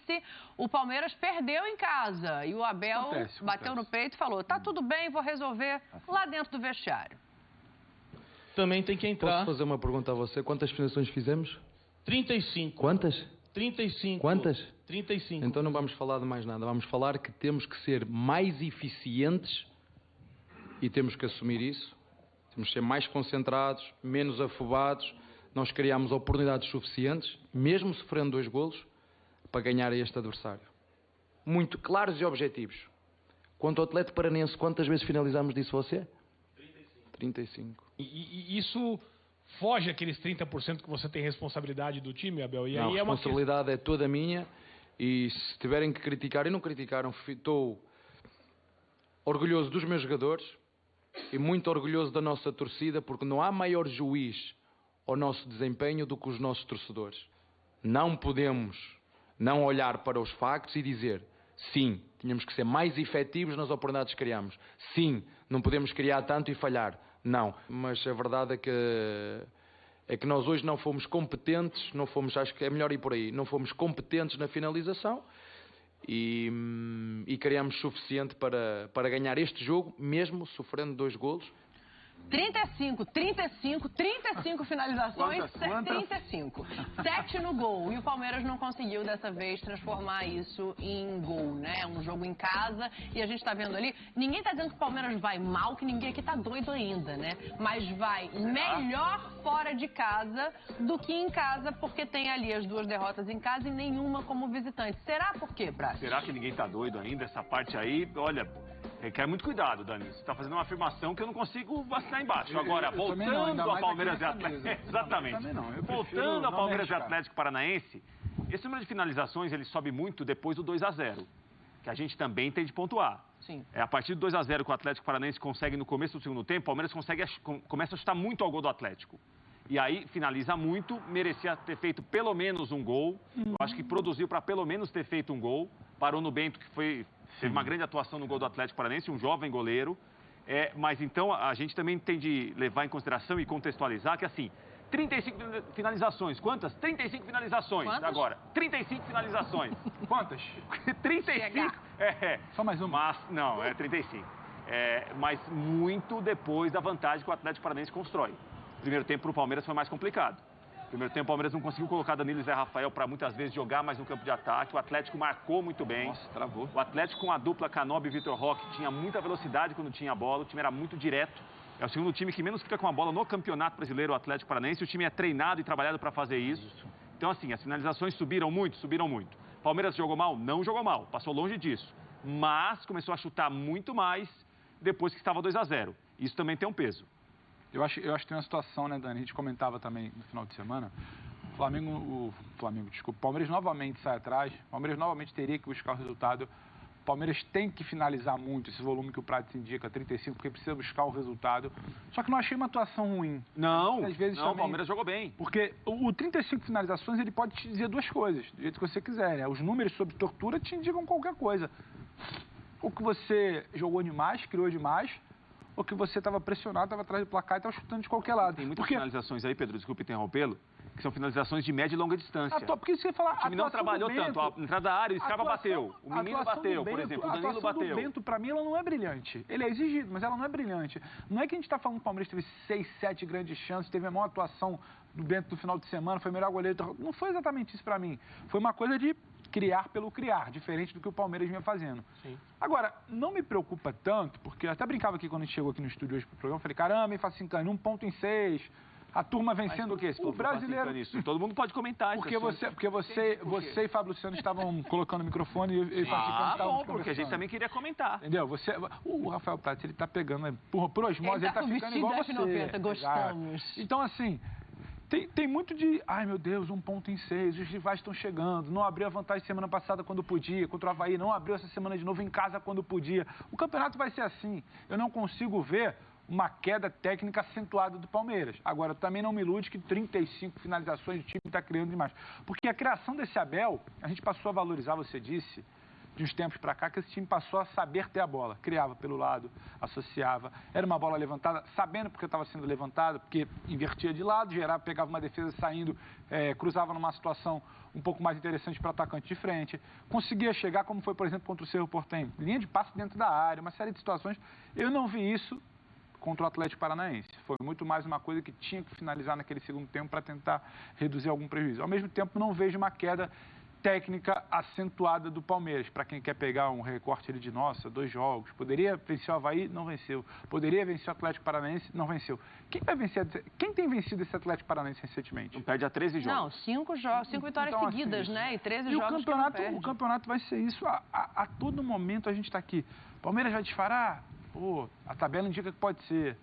Paranense, o Palmeiras perdeu em casa. E o Abel bateu no peito e falou, tá tudo bem, vou resolver lá dentro do vestiário. Também tem que entrar. Posso fazer uma pergunta a você? Quantas finalizações fizemos? 35. Quantas? 35. Quantas? 35. Então não vamos falar de mais nada. Vamos falar que temos que ser mais eficientes e temos que assumir isso. Temos que ser mais concentrados, menos afobados. Nós criamos oportunidades suficientes, mesmo sofrendo 2 golos, para ganhar a este adversário. Muito claros e objetivos. Quanto ao Atlético Paranense, quantas vezes finalizamos disso você? 35. E isso foge aqueles 30% que você tem responsabilidade do time, Abel? E Não, aí a responsabilidade é toda minha e se tiverem que criticar, e não criticaram, estou orgulhoso dos meus jogadores e muito orgulhoso da nossa torcida, porque não há maior juiz ao nosso desempenho do que os nossos torcedores. Não podemos não olhar para os factos e dizer, sim, tínhamos que ser mais efetivos nas oportunidades que criamos. Sim, não podemos criar tanto e falhar. Não, mas a verdade é que nós hoje não fomos competentes, acho que é melhor ir por aí, não fomos competentes na finalização e criamos suficiente para ganhar este jogo, mesmo sofrendo 2 golos. 35 finalizações, Quantas? 35. 7 no gol. E o Palmeiras não conseguiu dessa vez transformar isso em gol, né? É um jogo em casa e a gente tá vendo ali, ninguém tá dizendo que o Palmeiras vai mal, que ninguém aqui tá doido ainda, né? Mas vai melhor fora de casa do que em casa, porque tem ali as 2 derrotas em casa e nenhuma como visitante. Será por quê, Praça? Será que ninguém tá doido ainda? Essa parte aí, olha, requer muito cuidado, Dani. Você está fazendo uma afirmação que eu não consigo vacilar embaixo. Agora, voltando ao Palmeiras e Atlético... Exatamente. Voltando ao Palmeiras e Atlético Paranaense, esse número de finalizações, ele sobe muito depois do 2-0, que a gente também tem de pontuar. Sim. A partir do 2-0 que o Atlético Paranaense consegue no começo do segundo tempo, o Palmeiras começa a chutar muito ao gol do Atlético. E aí finaliza muito, merecia ter feito pelo menos um gol. Eu acho que produziu para pelo menos ter feito um gol. Parou no Bento, que teve uma grande atuação no gol do Atlético Paranaense, um jovem goleiro. Mas então a gente também tem de levar em consideração e contextualizar que assim, 35 finalizações. Quantas? 35 finalizações. Quantas? Agora, 35 finalizações. Quantas? 35. Só mais uma. Mas, não, é 35. Mas muito depois da vantagem que o Atlético Paranaense constrói. Primeiro tempo para o Palmeiras foi mais complicado. Primeiro tempo o Palmeiras não conseguiu colocar Danilo e Zé Rafael para muitas vezes jogar mais no campo de ataque. O Atlético marcou muito bem. Nossa, travou. O Atlético com a dupla Canobi e Vitor Roque tinha muita velocidade quando tinha a bola. O time era muito direto. É o segundo time que menos fica com a bola no Campeonato Brasileiro, o Atlético Paranaense. O time é treinado e trabalhado para fazer isso. Então, assim, as finalizações subiram muito, subiram muito. Palmeiras jogou mal? Não jogou mal. Passou longe disso. Mas começou a chutar muito mais depois que estava 2-0. Isso também tem um peso. Eu acho que tem uma situação, né, Dani? A gente comentava também no final de semana. O Palmeiras novamente sai atrás. O Palmeiras novamente teria que buscar o resultado. O Palmeiras tem que finalizar muito esse volume que o Prates indica, 35, porque precisa buscar o resultado. Só que não achei uma atuação ruim. Não, Às vezes não, também, o Palmeiras jogou bem. Porque o 35 finalizações, ele pode te dizer 2 coisas, do jeito que você quiser, né? Os números sobre tortura te indicam qualquer coisa. Ou que você jogou demais, criou demais, ou que você estava pressionado, estava atrás do placar e estava chutando de qualquer lado. Tem muitas finalizações aí, Pedro, desculpe interrompê-lo, que são finalizações de média e longa distância. Porque você fala, o time não trabalhou tanto. A entrada da área, o Scarpa bateu. O menino bateu, por exemplo. O Danilo bateu. A atuação do Bento, pra mim, ela não é brilhante. Ele é exigido, mas ela não é brilhante. Não é que a gente está falando que o Palmeiras teve 6, 7 grandes chances, teve a maior atuação do Bento no final de semana, foi o melhor goleiro. Não foi exatamente isso pra mim. Foi uma coisa de criar pelo criar, diferente do que o Palmeiras vinha fazendo. Sim. Agora, não me preocupa tanto, porque eu até brincava aqui quando a gente chegou aqui no estúdio hoje pro programa, falei, caramba, hein, Facincani, 1 ponto em 6, a turma vencendo por que o brasileiro. Isso? Todo mundo pode comentar porque você e Fábio Luciano estavam colocando o microfone e bom, porque a gente também queria comentar. Entendeu? O Rafael Prates, ele tá pegando, por osmose, ele tá ficando igual você. F90, gostamos. Então, assim, tem muito de, ai meu Deus, 1 ponto em 6, os rivais estão chegando, não abriu a vantagem semana passada quando podia, contra o Avaí, não abriu essa semana de novo em casa quando podia. O campeonato vai ser assim. Eu não consigo ver uma queda técnica acentuada do Palmeiras. Agora, também não me ilude que 35 finalizações o time está criando demais. Porque a criação desse Abel, a gente passou a valorizar, você disse, de uns tempos para cá, que esse time passou a saber ter a bola. Criava pelo lado, associava. Era uma bola levantada, sabendo porque estava sendo levantada, porque invertia de lado, gerava, pegava uma defesa saindo, cruzava numa situação um pouco mais interessante para o atacante de frente. Conseguia chegar, como foi, por exemplo, contra o Cerro Porteño. Linha de passe dentro da área, uma série de situações. Eu não vi isso contra o Atlético Paranaense. Foi muito mais uma coisa que tinha que finalizar naquele segundo tempo para tentar reduzir algum prejuízo. Ao mesmo tempo, não vejo uma queda técnica acentuada do Palmeiras. Para quem quer pegar um recorte ali de, nossa, 2 jogos. Poderia vencer o Avaí, não venceu. Poderia vencer o Atlético Paranaense, não venceu. Quem vai vencer? Quem tem vencido esse Atlético Paranaense recentemente? Não perde a 13 jogos. Não, 5 vitórias Então, seguidas, assim, né? E 13 e jogos que não perde. o campeonato vai ser isso. A todo momento a gente está aqui. Palmeiras vai disparar? Pô, a tabela indica que pode ser.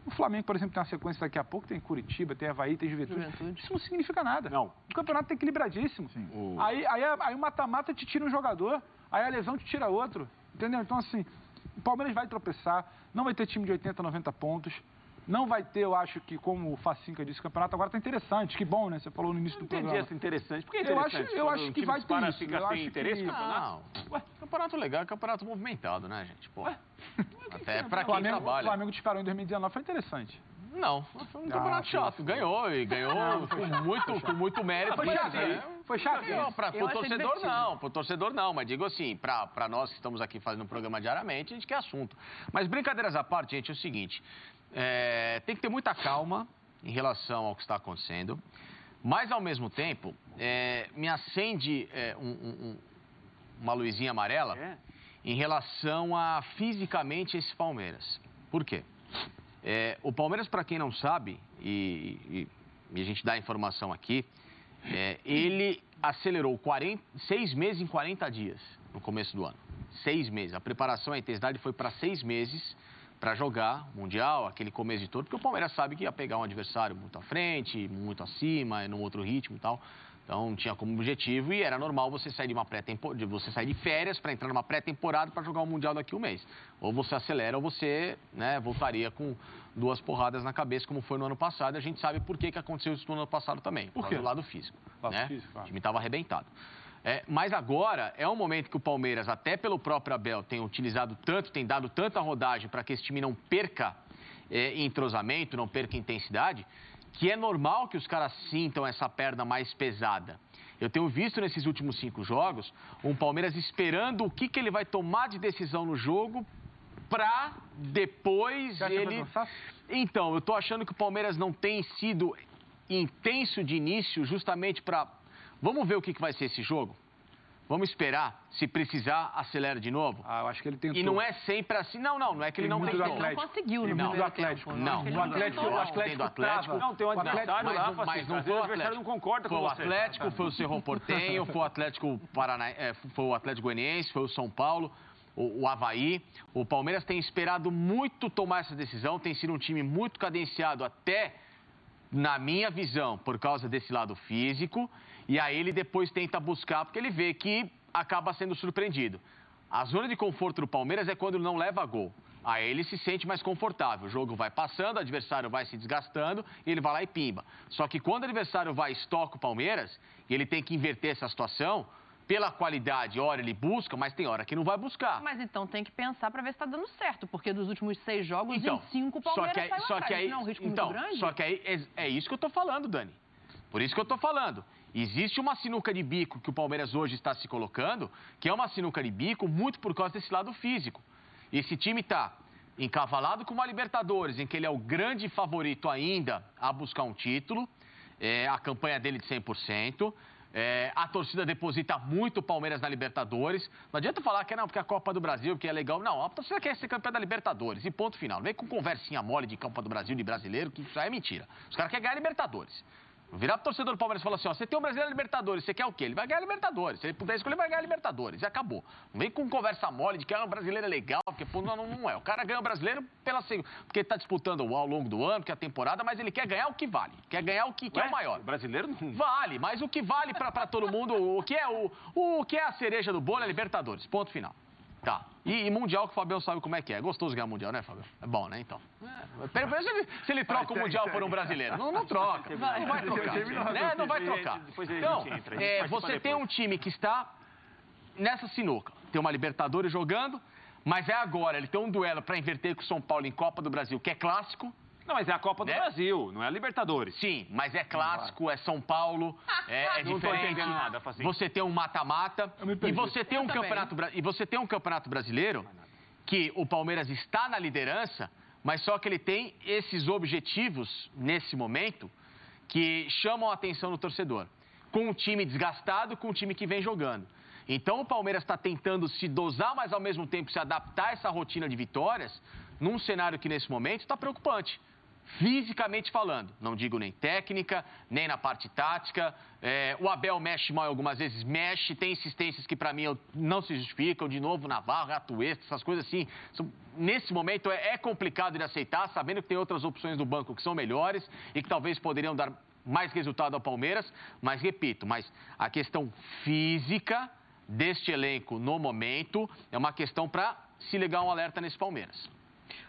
O Flamengo, por exemplo, tem uma sequência daqui a pouco, tem Curitiba, tem Avaí, tem Juventude. Isso não significa nada. Não. O campeonato tá equilibradíssimo. Aí o mata-mata te tira um jogador, aí a lesão te tira outro. Entendeu? Então, assim, o Palmeiras vai tropeçar, não vai ter time de 80, 90 pontos. Não vai ter, eu acho que, como o Facinca disse, o campeonato agora tá interessante. Que bom, né? Você falou no início do programa. Entendi essa interessante. Por que é interessante? Eu acho que vai ter isso. Fica Eu sem acho interesse que... no campeonato? Não. Ué, campeonato legal é campeonato movimentado, né, gente? Pô. Até pra O quem Flamengo, trabalha. o Flamengo disparou em 2019, foi interessante. Não, foi um campeonato chato. Ganhou com muito mérito. Foi chato, né? Foi chato. Pro torcedor não, pro torcedor não, mas digo assim, pra nós que estamos aqui fazendo um programa diariamente, a gente quer assunto. Mas brincadeiras à parte, gente, é o seguinte, tem que ter muita calma em relação ao que está acontecendo, mas ao mesmo tempo, me acende uma luzinha amarela em relação a fisicamente esse Palmeiras. Por quê? O Palmeiras, para quem não sabe, e a gente dá a informação aqui, ele acelerou 6 meses em 40 dias no começo do ano. 6 meses. A preparação, a intensidade foi para 6 meses para jogar Mundial, aquele começo de todo, porque o Palmeiras sabe que ia pegar um adversário muito à frente, muito acima, num outro ritmo e tal. Então, tinha como objetivo e era normal você sair de férias para entrar numa pré-temporada para jogar o Mundial daqui a um mês. Ou você acelera ou você voltaria com 2 porradas na cabeça, como foi no ano passado. E a gente sabe por que aconteceu isso no ano passado também. Por causa do lado físico. O time estava arrebentado. Mas agora é um momento que o Palmeiras, até pelo próprio Abel, tem utilizado tanto, tem dado tanta rodagem para que esse time não perca entrosamento, não perca intensidade, que é normal que os caras sintam essa perna mais pesada. Eu tenho visto nesses últimos 5 jogos um Palmeiras esperando o que ele vai tomar de decisão no jogo para depois ele... Então, eu tô achando que o Palmeiras não tem sido intenso de início justamente para... Vamos ver o que vai ser esse jogo? Vamos esperar. Se precisar, acelera de novo. Eu acho que ele tentou. E não é sempre assim. Não é que ele não tentou. Ele não conseguiu no Não, primeiro Atlético. tempo. Não, O Atlético Não, tem um adversário lá, mas não às foi vezes o o adversário não concorda Foi com o você. Atlético, foi o Cerro Porteño, foi o Atlético foi o Atlético Goianiense, foi o São Paulo, o Avaí. O Palmeiras tem esperado muito tomar essa decisão, tem sido um time muito cadenciado até, na minha visão, por causa desse lado físico. E aí ele depois tenta buscar, porque ele vê que acaba sendo surpreendido. A zona de conforto do Palmeiras é quando ele não leva gol. Aí ele se sente mais confortável. O jogo vai passando, o adversário vai se desgastando e ele vai lá e pimba. Só que quando o adversário vai e estoca o Palmeiras, e ele tem que inverter essa situação, pela qualidade, hora ele busca, mas tem hora que não vai buscar. Mas então tem que pensar para ver se está dando certo, porque dos últimos 6 jogos, em 5 o Palmeiras saiu atrás. Não é um risco muito grande? Só que aí é isso que eu tô falando, Dani. Por isso que eu tô falando. Existe uma sinuca de bico que o Palmeiras hoje está se colocando, que é uma sinuca de bico muito por causa desse lado físico. Esse time está encavalado com uma Libertadores, em que ele é o grande favorito ainda a buscar um título, a campanha dele de 100%. A torcida deposita muito o Palmeiras na Libertadores. Não adianta falar que não, porque é a Copa do Brasil, que é legal. Não, a torcida quer ser campeã da Libertadores. E ponto final. Não vem com conversinha mole de Copa do Brasil, de brasileiro, que isso aí é mentira. Os caras querem ganhar a Libertadores. Virar pro torcedor do Palmeiras e falar assim, ó, você tem um brasileiro na Libertadores, você quer o quê? Ele vai ganhar a Libertadores. Se ele puder escolher, ele vai ganhar a Libertadores. E acabou. Não vem com conversa mole de que um brasileiro é legal, porque pô, não é. O cara ganha o brasileiro porque ele tá disputando ao longo do ano, que é a temporada, mas ele quer ganhar o que vale. Quer ganhar o que é o maior. O brasileiro não... Vale, mas o que vale pra todo mundo, o que é a cereja do bolo é Libertadores. Ponto final. Tá. E Mundial, que o Fabião sabe como é que é. É gostoso ganhar Mundial, né, Fabião? É bom, né, então? Se ele troca o Mundial por um brasileiro. Não troca. Não vai trocar. Não vai trocar. Então, você tem um time que está nessa sinuca. tem uma Libertadores jogando, mas é agora, ele tem um duelo para inverter com o São Paulo em Copa do Brasil, que é clássico. Não, mas é a Copa do Né? Brasil, não é a Libertadores. Sim, mas é clássico, é São Paulo, é Não tô diferente. entendendo nada, Facinho. Você tem um mata-mata e você tem Eu um também. campeonato brasileiro que o Palmeiras está na liderança, mas só que ele tem esses objetivos nesse momento que chamam a atenção do torcedor. Com um time desgastado, com um time que vem jogando. Então o Palmeiras está tentando se dosar, mas ao mesmo tempo se adaptar a essa rotina de vitórias, num cenário que nesse momento está preocupante. Fisicamente falando, não digo nem técnica, nem na parte tática. O Abel mexe mal algumas vezes, mexe, tem insistências que para mim não se justificam, de novo Navarro, Atuesta, essas coisas assim. Nesse momento é complicado de aceitar, sabendo que tem outras opções do banco que são melhores e que talvez poderiam dar mais resultado ao Palmeiras, mas repito, a questão física deste elenco no momento é uma questão para se ligar um alerta nesse Palmeiras.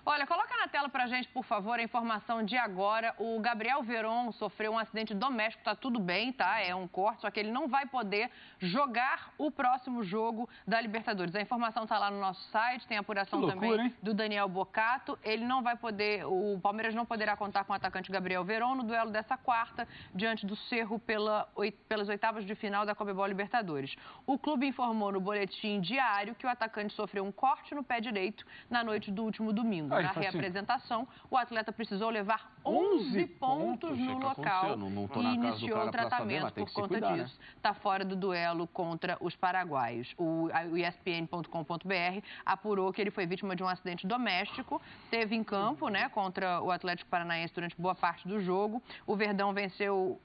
Olha, coloca na tela pra gente, por favor, a informação de agora. O Gabriel Veron sofreu um acidente doméstico, tá tudo bem, tá? É um corte, só que ele não vai poder jogar o próximo jogo da Libertadores. A informação tá lá no nosso site, tem apuração Que loucura, também hein? do Daniel Bocato. Ele não vai poder, o Palmeiras não poderá contar com o atacante Gabriel Veron no duelo dessa quarta, diante do Cerro pelas oitavas de final da Conmebol Libertadores. O clube informou no boletim diário que o atacante sofreu um corte no pé direito na noite do último domingo. Aí, Na Facinho. reapresentação, o atleta precisou levar 11 pontos no Sei que local aconteceu, não tô e na casa do iniciou cara o pra saber, tratamento mas tem por que se conta cuidar, disso. Está fora do duelo contra os paraguaios. O ESPN.com.br apurou que ele foi vítima de um acidente doméstico, teve em campo, né, contra o Atlético Paranaense durante boa parte do jogo. O Verdão venceu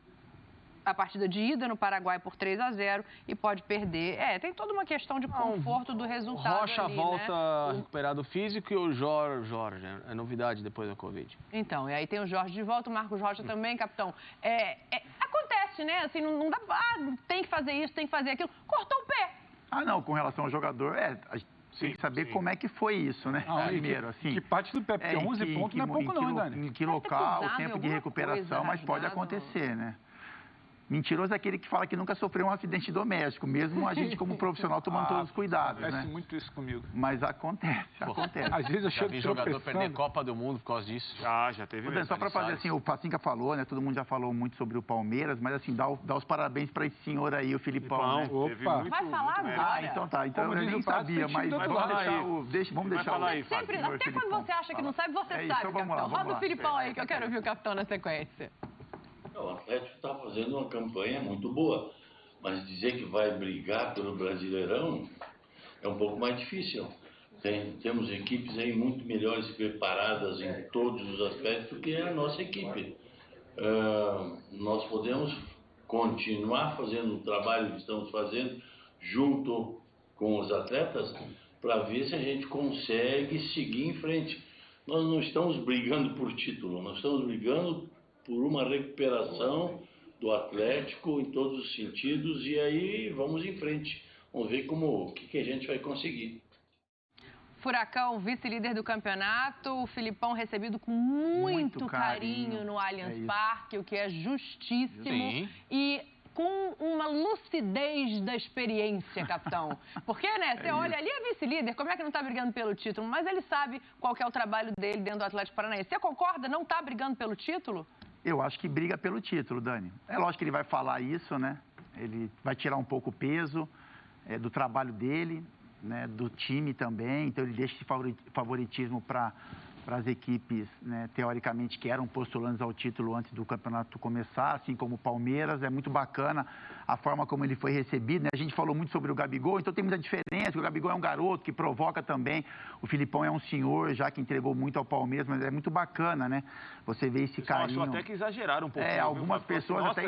a partida de ida no Paraguai por 3-0 e pode perder. Tem toda uma questão de conforto do resultado Rocha ali, volta né? recuperado físico e o Jorge, é novidade depois da Covid. Então, e aí tem o Jorge de volta, o Marcos Rocha também, capitão. Acontece, né? Assim, não dá... tem que fazer isso, tem que fazer aquilo. Cortou o pé. Não, com relação ao jogador, a gente tem que saber como é que foi isso, né? Primeiro, assim... Que parte do pé, porque 11 pontos não é pouco não, hein, Dani? Em que Vai ter que local, usar, o tempo de alguma recuperação, coisa mas pode rasgado. acontecer, né? Mentiroso é aquele que fala que nunca sofreu um acidente doméstico, mesmo a gente como profissional tomando todos os cuidados, Acontece né? muito isso comigo. Mas acontece. Às vezes eu Já chego vi jogador perder tropeçando. Copa do Mundo por causa disso. Já teve Ô, Dan, mesmo. só para fazer assim, o Facinca falou, né? Todo mundo já falou muito sobre o Palmeiras, mas assim, dá os parabéns para esse senhor aí, o Filipão, né? Teve Opa. muito, Vai falar muito agora. Então tá, então Como eu diz nem o Prato, sabia, tem mas time do vamos outro deixar lado. o... vamos Vai deixar falar o... aí, Sempre, senhor até quando Filipão você acha que não sabe, você É isso, sabe, então vamos lá, capitão. vamos Roda o lá. Filipão aí, que eu quero ouvir o capitão na sequência. O Atlético está fazendo uma campanha muito boa, mas dizer que vai brigar pelo Brasileirão é um pouco mais difícil. Temos equipes aí muito melhores preparadas em todos os aspectos do que a nossa equipe. Nós podemos continuar fazendo o trabalho que estamos fazendo junto com os atletas para ver se a gente consegue seguir em frente. Nós não estamos brigando por título, nós estamos brigando por uma recuperação do Atlético em todos os sentidos e aí vamos em frente. Vamos ver o que a gente vai conseguir. Furacão, vice-líder do campeonato, o Filipão recebido com muito carinho no Allianz Parque, o que é justíssimo. Sim. E com uma lucidez da experiência, capitão. Porque, né, você olha ali, é vice-líder, como é que não tá brigando pelo título? Mas ele sabe qual que é o trabalho dele dentro do Atlético Paranaense. Você concorda? Não tá brigando pelo título? Eu acho que briga pelo título, Dani. É lógico que ele vai falar isso, né? Ele vai tirar um pouco o peso do trabalho dele, né? Do time também. Então ele deixa esse favoritismo para as equipes, né, teoricamente, que eram postulantes ao título antes do campeonato começar, assim como o Palmeiras. É muito bacana a forma como ele foi recebido, né? A gente falou muito sobre o Gabigol, então tem muita diferença. O Gabigol é um garoto que provoca também. O Filipão é um senhor, já que entregou muito ao Palmeiras, mas é muito bacana, né? Você vê esse carinho. Eu acho até que exageraram um pouquinho. Algumas pessoas até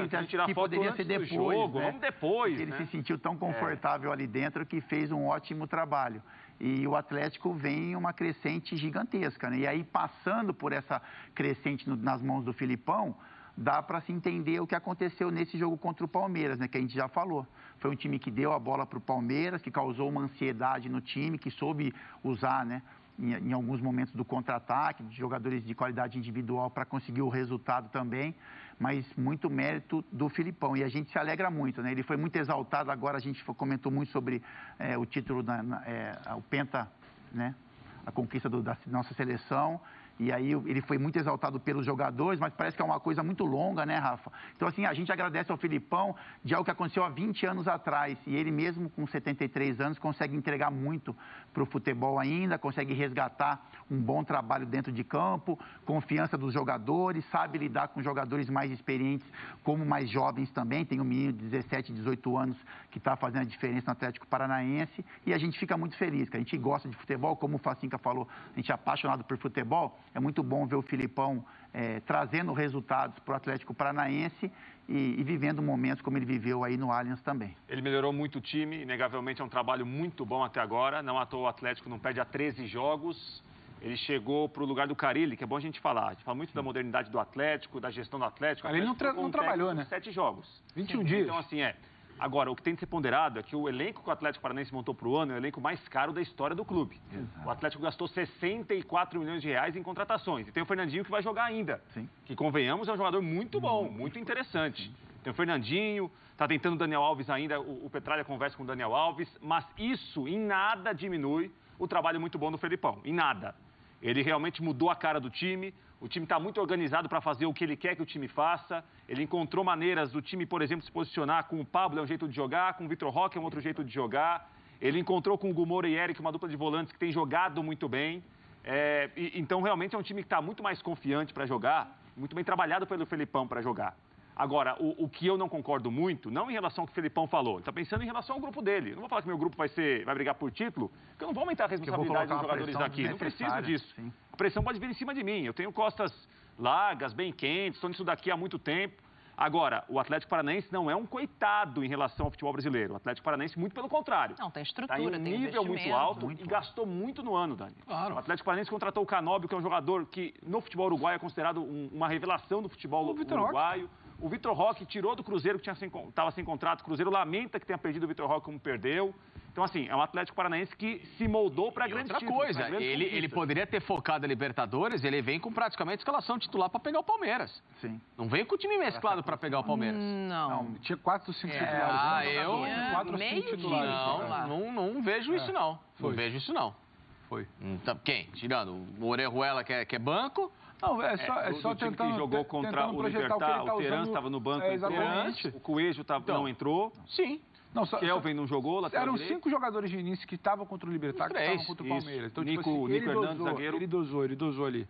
que poderia ser depois, jogo, né? vamos depois, Porque ele né? se sentiu tão confortável ali dentro que fez um ótimo trabalho. E o Atlético vem em uma crescente gigantesca, né? E aí, passando por essa crescente nas mãos do Filipão, dá para se entender o que aconteceu nesse jogo contra o Palmeiras, né? Que a gente já falou. Foi um time que deu a bola para o Palmeiras, que causou uma ansiedade no time, que soube usar, né? em alguns momentos do contra-ataque, de jogadores de qualidade individual para conseguir o resultado também, mas muito mérito do Filipão. E a gente se alegra muito, né? Ele foi muito exaltado, agora a gente comentou muito sobre o título, o Penta, né? A conquista da nossa seleção. E aí ele foi muito exaltado pelos jogadores, mas parece que é uma coisa muito longa, né, Rafa? Então, assim, a gente agradece ao Filipão de algo que aconteceu há 20 anos atrás. E ele mesmo, com 73 anos, consegue entregar muito para o futebol ainda, consegue resgatar um bom trabalho dentro de campo, confiança dos jogadores, sabe lidar com jogadores mais experientes, como mais jovens também. Tem um menino de 17, 18 anos que está fazendo a diferença no Atlético Paranaense. E a gente fica muito feliz, que a gente gosta de futebol, como o Facinca falou, a gente é apaixonado por futebol. É muito bom ver o Filipão trazendo resultados para o Atlético Paranaense e vivendo momentos como ele viveu aí no Allianz também. Ele melhorou muito o time, inegavelmente é um trabalho muito bom até agora. Não à toa o Atlético não perde há 13 jogos. Ele chegou para o lugar do Carille, que é bom a gente falar. A gente fala muito da modernidade do Atlético, da gestão do Atlético. Ele não trabalhou, né? 7 jogos. 21 dias. Então, assim, Agora, o que tem que ser ponderado é que o elenco que o Atlético Paranaense montou para o ano é o elenco mais caro da história do clube. Exato. O Atlético gastou 64 milhões de reais em contratações. E tem o Fernandinho que vai jogar ainda. Sim. Que, convenhamos, é um jogador muito bom, muito interessante. Sim. Tem o Fernandinho, está tentando o Daniel Alves ainda, o Petralha conversa com o Daniel Alves, mas isso em nada diminui o trabalho muito bom do Felipão, em nada. Ele realmente mudou a cara do time. O time está muito organizado para fazer o que ele quer que o time faça. Ele encontrou maneiras do time, por exemplo, se posicionar com o Pablo, é um jeito de jogar, com o Vitor Roque é um outro jeito de jogar. Ele encontrou com o Gumora e Eric uma dupla de volantes que tem jogado muito bem. Então, realmente, é um time que está muito mais confiante para jogar, muito bem trabalhado pelo Felipão para jogar. Agora, o que eu não concordo muito, não em relação ao que o Felipão falou, ele está pensando em relação ao grupo dele. Eu não vou falar que meu grupo vai brigar por título, porque eu não vou aumentar a responsabilidade dos jogadores aqui. Não preciso disso. Sim. A pressão pode vir em cima de mim. Eu tenho costas largas, bem quentes, estou nisso daqui há muito tempo. Agora, o Atlético Paranaense não é um coitado em relação ao futebol brasileiro. O Atlético Paranaense, muito pelo contrário. Não, tem estrutura, tem nível muito alto e gastou muito no ano, Dani. Claro. O Atlético Paranaense contratou o Canóbio, que é um jogador que no futebol uruguaio é considerado uma revelação do futebol uruguaio. O Vitor Roque tirou do Cruzeiro, que estava sem contrato. O Cruzeiro lamenta que tenha perdido o Vitor Roque como perdeu. Então, assim, é um Atlético Paranaense que se moldou para grandes títulos. Outra coisa, ele poderia ter focado a Libertadores, ele vem com praticamente escalação titular para pegar o Palmeiras. Sim. Não vem com o time mesclado para pegar o Palmeiras. Não. Tinha 4 ou 5 titulares. 4 ou 5 titulares. Não vejo isso, não. Não vejo isso, não. Foi. Então, quem? Tirando o Orejuela, que é banco... Não, é só tentando... que jogou contra o Libertar, o Terence estava no banco, exatamente. O Coelho não entrou. Sim. Kelvin não jogou, eram 5 jogadores de início que estavam contra o Libertar, que estavam contra o Palmeiras. Então, Nico Hernandes, zagueiro. Ele dosou ali.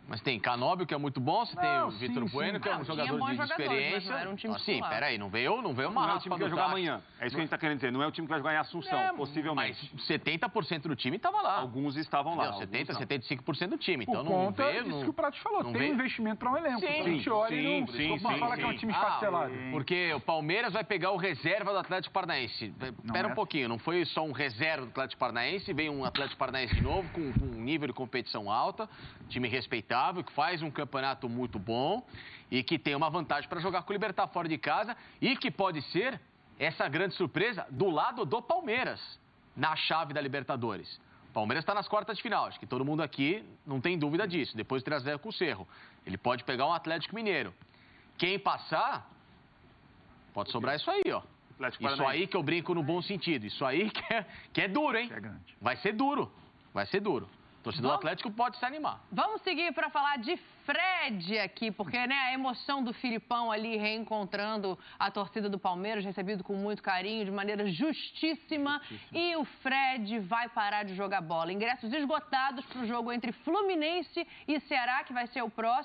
Mas tem Canóbio, que é muito bom, você tem o Vitor Bueno, que é um jogador de experiência. Não era um time sim, peraí, não veio uma Não é o time que vai jogar amanhã. É isso que a gente está querendo dizer. Não é o time que vai jogar em Assunção, possivelmente. Mas 70% do time estava lá. Alguns estavam lá. 75% do time. Então não veio... Isso que o Prato falou, tem um investimento para um elenco. Sim. Fala que é um time esfacelado. Porque o Palmeiras vai pegar o reserva do Atlético Paranaense. Espera um pouquinho, não foi só um reserva do Atlético Paranaense, veio um Atlético Paranaense de novo, com um nível de competição alta, time respeitável, que faz um campeonato muito bom e que tem uma vantagem para jogar com o Libertad fora de casa e que pode ser essa grande surpresa do lado do Palmeiras, na chave da Libertadores. O Palmeiras está nas quartas de final, acho que todo mundo aqui não tem dúvida disso, depois do 3-0 com o Cerro. Ele pode pegar um Atlético Mineiro. Quem passar, pode sobrar isso aí, ó. Isso aí que eu brinco no bom sentido, isso aí que é duro, hein? Vai ser duro, O torcedor do Atlético pode se animar. Vamos seguir para falar de Fred aqui, porque a emoção do Filipão ali reencontrando a torcida do Palmeiras, recebido com muito carinho, de maneira justíssima. E o Fred vai parar de jogar bola. Ingressos esgotados para o jogo entre Fluminense e Ceará, que vai ser o próximo.